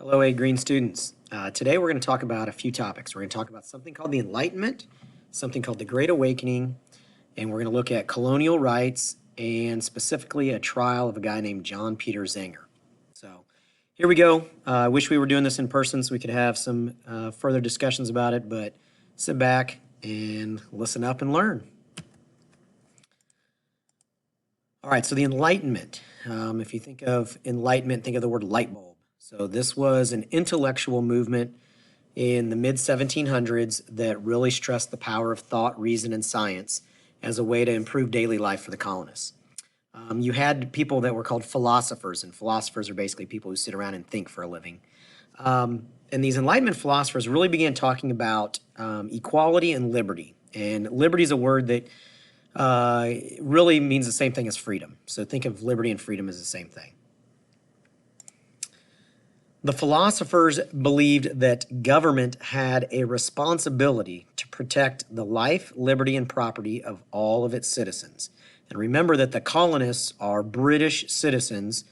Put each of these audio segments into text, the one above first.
Hello, A Green students. Today we're going to talk about a few topics. We're going to talk about something called the Enlightenment, something called the Great Awakening, and we're going to look at colonial rights and specifically a trial of a guy named John Peter Zenger. So here we go. I wish we were doing this in person so we could have some further discussions about it, but sit back and listen up and learn. All right, so the Enlightenment. If you think of Enlightenment, think of the word light bulb. So this was an intellectual movement in the mid-1700s that really stressed the power of thought, reason, and science as a way to improve daily life for the colonists. You had people that were called philosophers, and philosophers are basically people who sit around and think for a living. And these Enlightenment philosophers really began talking about equality and liberty. And liberty is a word that really means the same thing as freedom. So think of liberty and freedom as the same thing. The philosophers believed that government had a responsibility to protect the life, liberty, and property of all of its citizens. And remember that the colonists are British citizens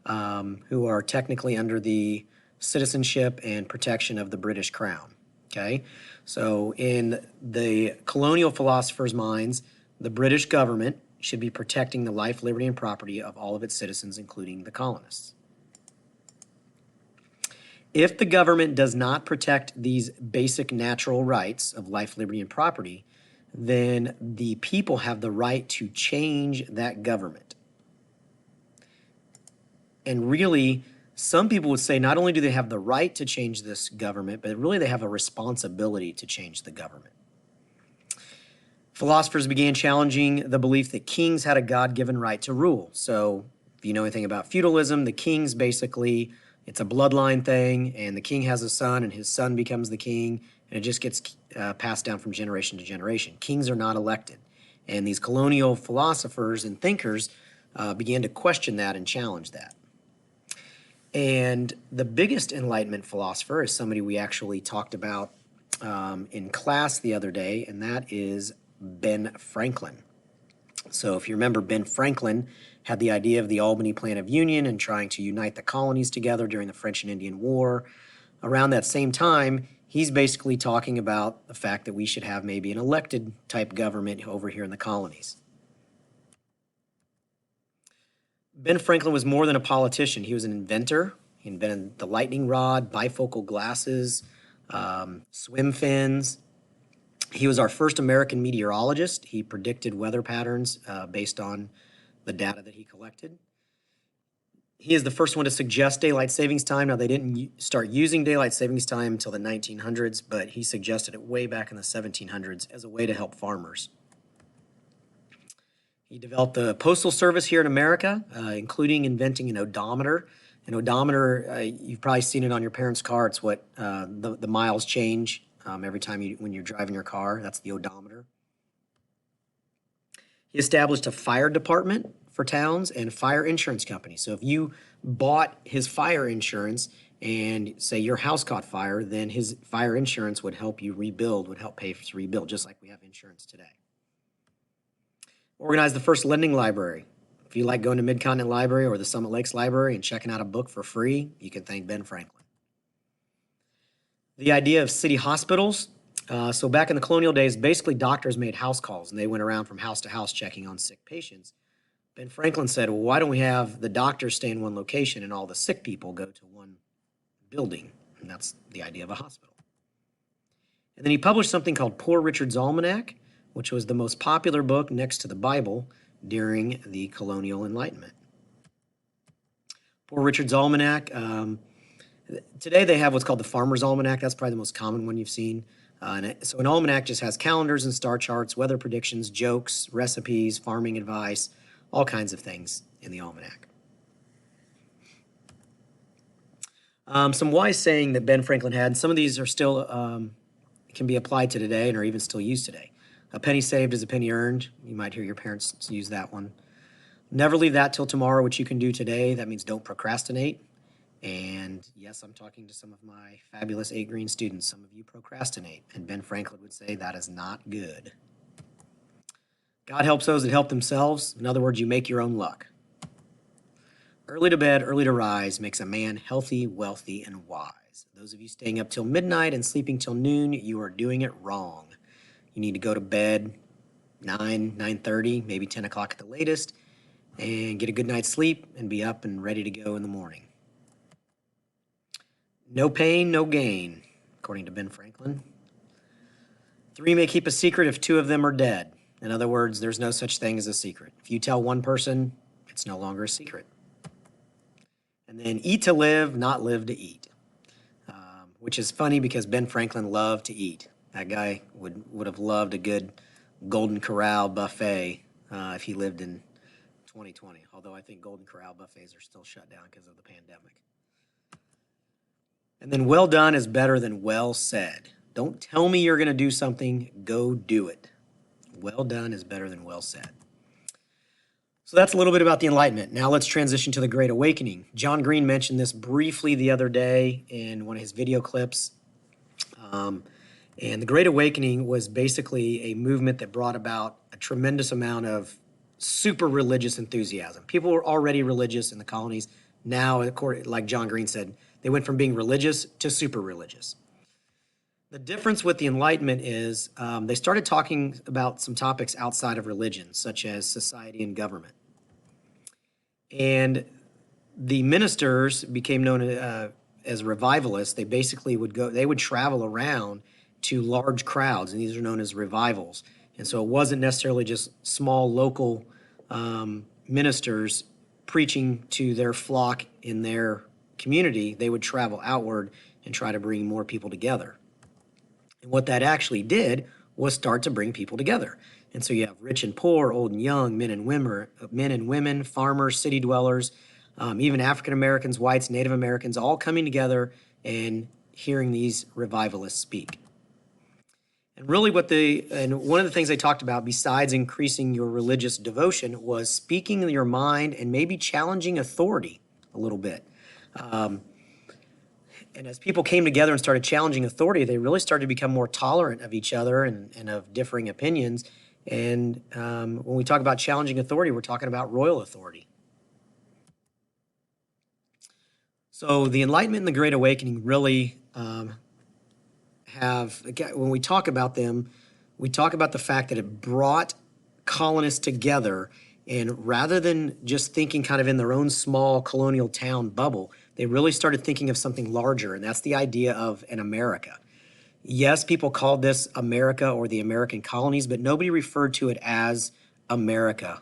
who are technically under the citizenship and protection of the British Crown. Okay? So in the colonial philosophers' minds, the British government should be protecting the life, liberty, and property of all of its citizens, including the colonists. If the government does not protect these basic natural rights of life, liberty, and property, then the people have the right to change that government. And really, some people would say not only do they have the right to change this government, but really they have a responsibility to change the government. Philosophers began challenging the belief that kings had a God-given right to rule. So if you know anything about feudalism, the kings basically, it's a bloodline thing, and the king has a son, and his son becomes the king, and it just gets passed down from generation to generation. Kings are not elected. And these colonial philosophers and thinkers began to question that and challenge that. And the biggest Enlightenment philosopher is somebody we actually talked about in class the other day, and that is Ben Franklin. So if you remember, Ben Franklin had the idea of the Albany Plan of Union and trying to unite the colonies together during the French and Indian War. Around that same time, he's basically talking about the fact that we should have maybe an elected type government over here in the colonies. Ben Franklin was more than a politician. He was an inventor. He invented the lightning rod, bifocal glasses, swim fins. He was our first American meteorologist. He predicted weather patterns based on the data that he collected. He is the first one to suggest daylight savings time. Now, they didn't start using daylight savings time until the 1900s, but he suggested it way back in the 1700s as a way to help farmers. He developed the postal service here in America, including inventing an odometer. An odometer, you've probably seen it on your parents' car. It's what the miles change every time when you're driving your car. That's the odometer. He established a fire department for towns and fire insurance companies. So if you bought his fire insurance and say your house caught fire, then his fire insurance would help you rebuild, would help pay to rebuild, just like we have insurance today. Organized the first lending library. If you like going to Mid-Continent Library or the Summit Lakes Library and checking out a book for free, you can thank Ben Franklin. The idea of city hospitals. So back in the colonial days, basically doctors made house calls, and they went around from house to house checking on sick patients. Ben Franklin said, well, why don't we have the doctors stay in one location and all the sick people go to one building? And that's the idea of a hospital. And then he published something called Poor Richard's Almanac, which was the most popular book next to the Bible during the colonial Enlightenment. Poor Richard's Almanac. Today they have what's called the Farmer's Almanac. That's probably the most common one you've seen. So an almanac just has calendars and star charts, weather predictions, jokes, recipes, farming advice, all kinds of things in the almanac. Some wise saying that Ben Franklin had, some of these are still, can be applied to today and are even still used today. A penny saved is a penny earned. You might hear your parents use that one. Never leave that till tomorrow, which you can do today. That means don't procrastinate. And yes, I'm talking to some of my fabulous 8 Green students. Some of you procrastinate, and Ben Franklin would say that is not good. God helps those that help themselves. In other words, you make your own luck. Early to bed, early to rise makes a man healthy, wealthy, and wise. Those of you staying up till midnight and sleeping till noon, you are doing it wrong. You need to go to bed 9:30, maybe 10 o'clock at the latest, and get a good night's sleep and be up and ready to go in the morning. No pain, no gain, according to Ben Franklin. 3 may keep a secret if 2 of them are dead. In other words, there's no such thing as a secret. If you tell one person, it's no longer a secret. And then eat to live, not live to eat, which is funny because Ben Franklin loved to eat. That guy would have loved a good Golden Corral buffet if he lived in 2020, although I think Golden Corral buffets are still shut down because of the pandemic. And then well done is better than well said. Don't tell me you're going to do something, go do it. Well done is better than well said. So that's a little bit about the Enlightenment. Now let's transition to the Great Awakening. John Green mentioned this briefly the other day in one of his video clips. And the Great Awakening was basically a movement that brought about a tremendous amount of super religious enthusiasm. People were already religious in the colonies. Now, like John Green said, they went from being religious to super religious. The difference with the Enlightenment is they started talking about some topics outside of religion, such as society and government. And the ministers became known as revivalists. They basically would travel around to large crowds, and these are known as revivals. And so it wasn't necessarily just small local ministers preaching to their flock in their community. They would travel outward and try to bring more people together. And what that actually did was start to bring people together. And so you have rich and poor, old and young, men and women, farmers, city dwellers, even African Americans, whites, Native Americans, all coming together and hearing these revivalists speak. And really one of the things they talked about besides increasing your religious devotion was speaking your mind and maybe challenging authority a little bit. And as people came together and started challenging authority, they really started to become more tolerant of each other and of differing opinions. And when we talk about challenging authority, we're talking about royal authority. So the Enlightenment and the Great Awakening really when we talk about them, we talk about the fact that it brought colonists together, and rather than just thinking kind of in their own small colonial town bubble, they really started thinking of something larger, and that's the idea of an America. Yes, people called this America or the American colonies, but nobody referred to it as America.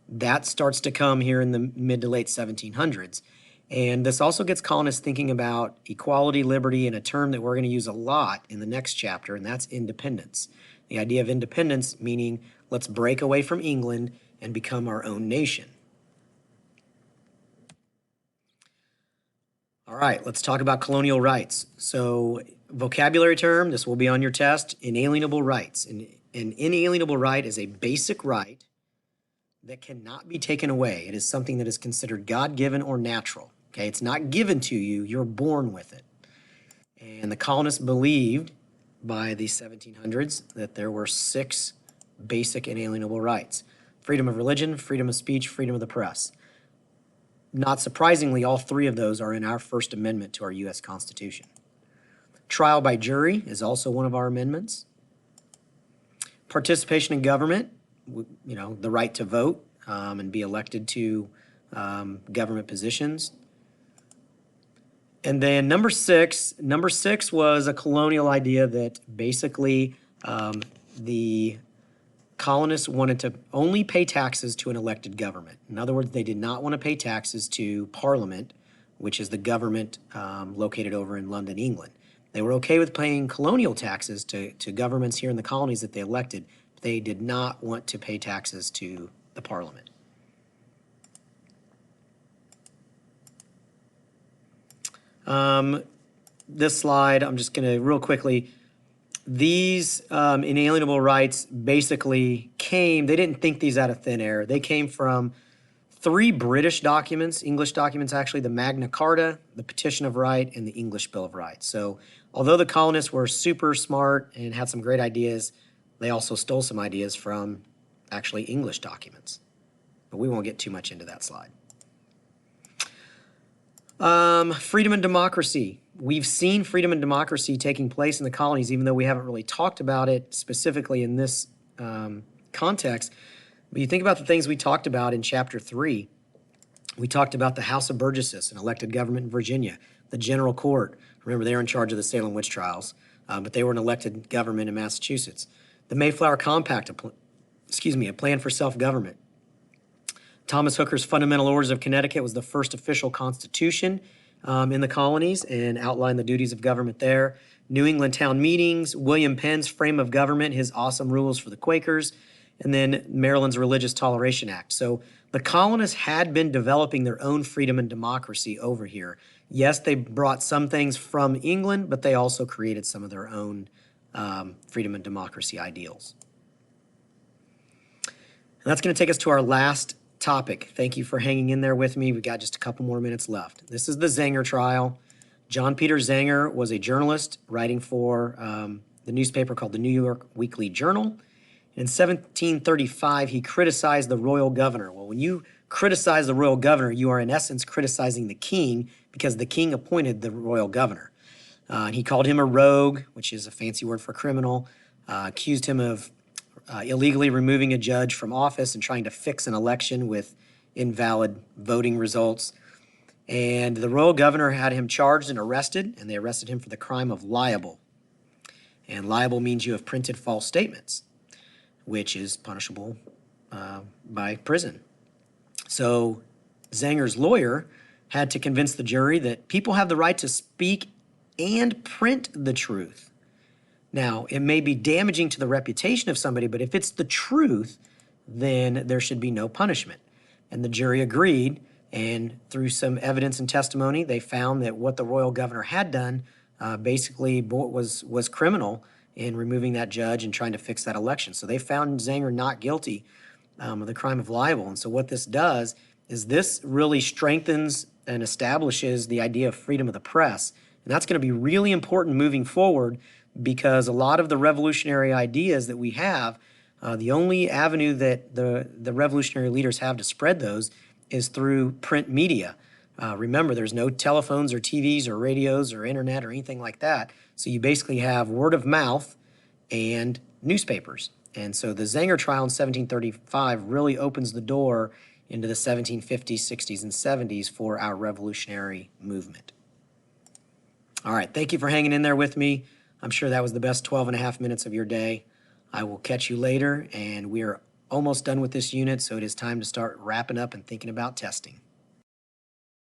That starts to come here in the mid to late 1700s. And this also gets colonists thinking about equality, liberty, and a term that we're going to use a lot in the next chapter, and that's independence. The idea of independence meaning let's break away from England and become our own nation. All right, let's talk about colonial rights. So, vocabulary term, this will be on your test, inalienable rights. An inalienable right is a basic right that cannot be taken away. It is something that is considered God-given or natural. Okay, it's not given to you, you're born with it. And the colonists believed by the 1700s that there were 6 basic inalienable rights: freedom of religion, freedom of speech, freedom of the press. Not surprisingly, all 3 of those are in our First Amendment to our U.S. Constitution. Trial by jury is also one of our amendments. Participation in government, the right to vote and be elected to government positions. And then number six was a colonial idea that basically the colonists wanted to only pay taxes to an elected government. In other words, they did not want to pay taxes to Parliament, which is the government located over in London, England. They were okay with paying colonial taxes to governments here in the colonies that they elected, but they did not want to pay taxes to the Parliament. This slide, I'm just going to real quickly, these inalienable rights basically they didn't think these out of thin air. They came from 3 British documents, English documents actually, the Magna Carta, the Petition of Right, and the English Bill of Rights. So although the colonists were super smart and had some great ideas, they also stole some ideas from actually English documents. But we won't get too much into that slide. Freedom and democracy. We've seen freedom and democracy taking place in the colonies, even though we haven't really talked about it specifically in this context. But you think about the things we talked about in Chapter 3. We talked about the House of Burgesses, an elected government in Virginia, the General Court. Remember, they were in charge of the Salem witch trials, but they were an elected government in Massachusetts. The Mayflower Compact, a plan for self-government. Thomas Hooker's Fundamental Orders of Connecticut was the first official constitution in the colonies and outlined the duties of government there. New England town meetings, William Penn's frame of government, his awesome rules for the Quakers, and then Maryland's Religious Toleration Act. So the colonists had been developing their own freedom and democracy over here. Yes, they brought some things from England, but they also created some of their own freedom and democracy ideals. And that's going to take us to our last topic. Thank you for hanging in there with me. We've got just a couple more minutes left. This is the Zenger trial. John Peter Zenger was a journalist writing for the newspaper called the New York Weekly Journal. In 1735, he criticized the royal governor. Well, when you criticize the royal governor, you are in essence criticizing the king because the king appointed the royal governor. And he called him a rogue, which is a fancy word for criminal, accused him of illegally removing a judge from office and trying to fix an election with invalid voting results. And the royal governor had him charged and arrested, and they arrested him for the crime of libel. And libel means you have printed false statements, which is punishable by prison. So Zenger's lawyer had to convince the jury that people have the right to speak and print the truth. Now, it may be damaging to the reputation of somebody, but if it's the truth, then there should be no punishment. And the jury agreed, and through some evidence and testimony, they found that what the royal governor had done basically was criminal in removing that judge and trying to fix that election. So they found Zenger not guilty of the crime of libel. And so what this does is this really strengthens and establishes the idea of freedom of the press. And that's going to be really important moving forward, because a lot of the revolutionary ideas that we have, the only avenue that the revolutionary leaders have to spread those is through print media. Remember, there's no telephones or TVs or radios or internet or anything like that. So you basically have word of mouth and newspapers. And so the Zenger trial in 1735 really opens the door into the 1750s, 60s, and 70s for our revolutionary movement. All right, thank you for hanging in there with me. I'm sure that was the best 12 and a half minutes of your day. I will catch you later, and we are almost done with this unit, so it is time to start wrapping up and thinking about testing.